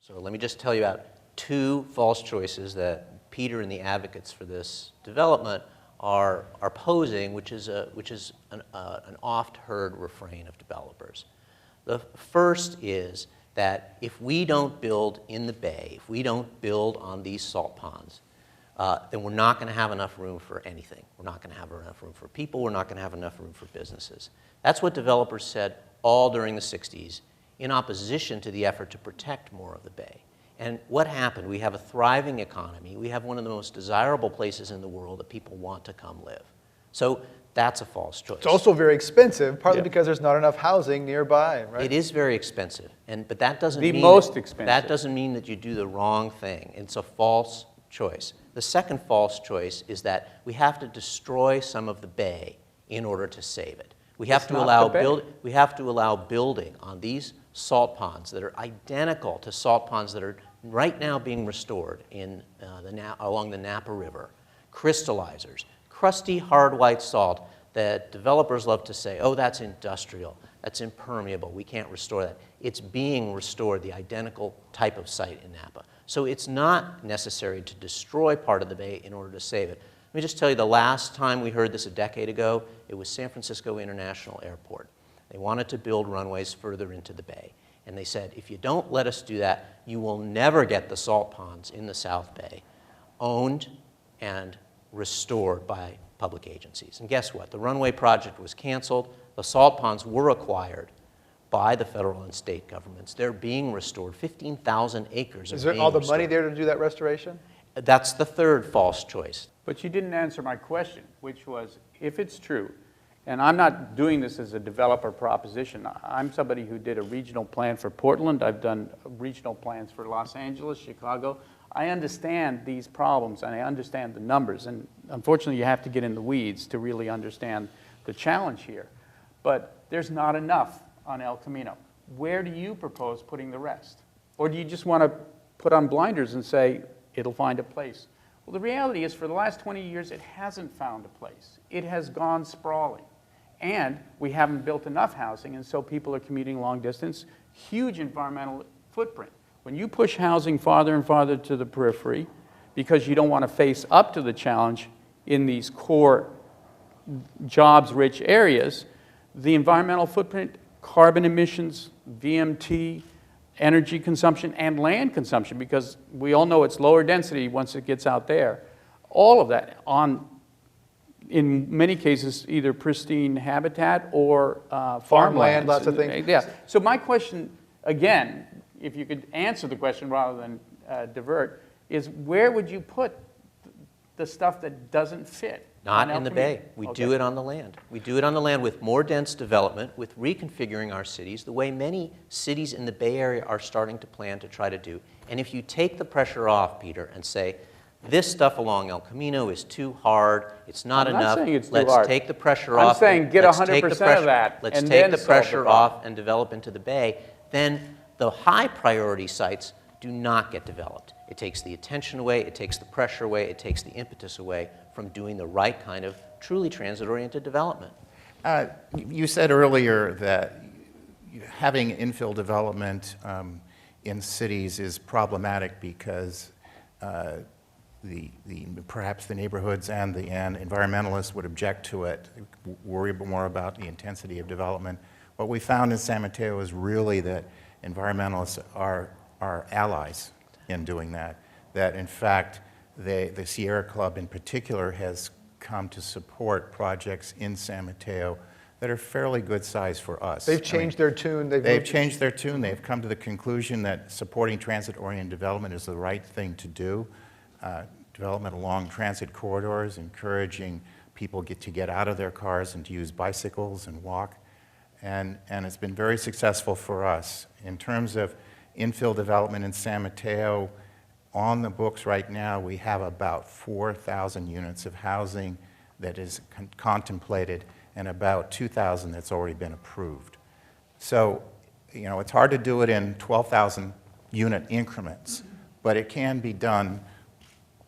So let me just tell you about two false choices that Peter and the advocates for this development are posing, which is an oft-heard refrain of developers. The first is that if we don't build in the bay, if we don't build on these salt ponds, then we're not going to have enough room for anything. We're not going to have enough room for people. We're not going to have enough room for businesses. That's what developers said all during the 60s in opposition to the effort to protect more of the bay. And what happened? We have a thriving economy. We have one of the most desirable places in the world that people want to come live. So that's a false choice. It's also very expensive, partly because there's not enough housing nearby, right? It is very expensive, but that doesn't mean expensive. That doesn't mean that you do the wrong thing. It's a false choice. The second false choice is that we have to destroy some of the bay in order to save it. We have to allow building on these salt ponds that are identical to salt ponds that are right now being restored in along the Napa River, crystallizers, crusty hard white salt that developers love to say, oh, that's industrial, that's impermeable, we can't restore that. It's being restored, the identical type of site in Napa. So it's not necessary to destroy part of the bay in order to save it. Let me just tell you, the last time we heard this a decade ago, it was San Francisco International Airport. They wanted to build runways further into the bay. And they said, if you don't let us do that, you will never get the salt ponds in the South Bay owned and restored by public agencies. And guess what? The runway project was canceled. The salt ponds were acquired by the federal and state governments. They're being restored. 15,000 acres. Is there all the money there to do that restoration? That's the third false choice. But you didn't answer my question, which was, if it's true, and I'm not doing this as a developer proposition. I'm somebody who did a regional plan for Portland. I've done regional plans for Los Angeles, Chicago. I understand these problems, and I understand the numbers. And unfortunately, you have to get in the weeds to really understand the challenge here. But there's not enough on El Camino. Where do you propose putting the rest? Or do you just want to put on blinders and say, it'll find a place? Well, the reality is, for the last 20 years, it hasn't found a place. It has gone sprawling. And we haven't built enough housing, and so people are commuting long distance. Huge environmental footprint. When you push housing farther and farther to the periphery, because you don't want to face up to the challenge in these core jobs-rich areas, the environmental footprint, carbon emissions, VMT, energy consumption, and land consumption, because we all know it's lower density once it gets out there, all of that on, in many cases, either pristine habitat or farmland. Lots of things. Yeah. So my question, again, if you could answer the question rather than divert, is where would you put the stuff that doesn't fit? Not in the bay. We do it on the land. We do it on the land with more dense development, with reconfiguring our cities, the way many cities in the Bay Area are starting to plan to try to do. And if you take the pressure off, Peter, and say, this stuff along El Camino is too hard, it's not enough. I'm not saying it's too Let's hard. take the pressure off. I'm saying get 100% of that. Let's take the pressure off and develop into the bay. Then the high priority sites do not get developed. It takes the attention away, it takes the pressure away, it takes the impetus away from doing the right kind of truly transit-oriented development. You said earlier that having infill development in cities is problematic because perhaps the neighborhoods and the environmentalists would object to it, worry more about the intensity of development. What we found in San Mateo is really that environmentalists are allies in doing that. That in fact, the Sierra Club in particular has come to support projects in San Mateo that are fairly good size for us. They've changed their tune. They've changed their tune. They've come to the conclusion that supporting transit-oriented development is the right thing to do. Development along transit corridors, encouraging people to get out of their cars and to use bicycles and walk. And it's been very successful for us. In terms of infill development in San Mateo, on the books right now, we have about 4,000 units of housing that is contemplated and about 2,000 that's already been approved. So, you know, it's hard to do it in 12,000 unit increments, but it can be done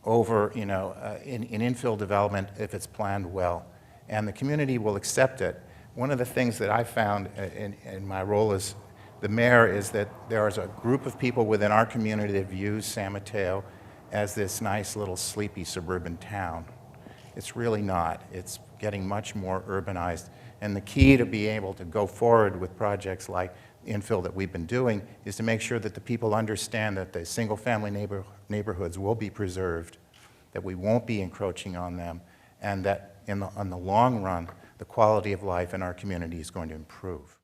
over, you know, in infill development if it's planned well. And the community will accept it. One of the things that I found in my role as the mayor is that there is a group of people within our community that views San Mateo as this nice little sleepy suburban town. It's really not. It's getting much more urbanized. And the key to be able to go forward with projects like infill that we've been doing is to make sure that the people understand that the single-family neighborhoods will be preserved, that we won't be encroaching on them, and that on the long run, the quality of life in our community is going to improve.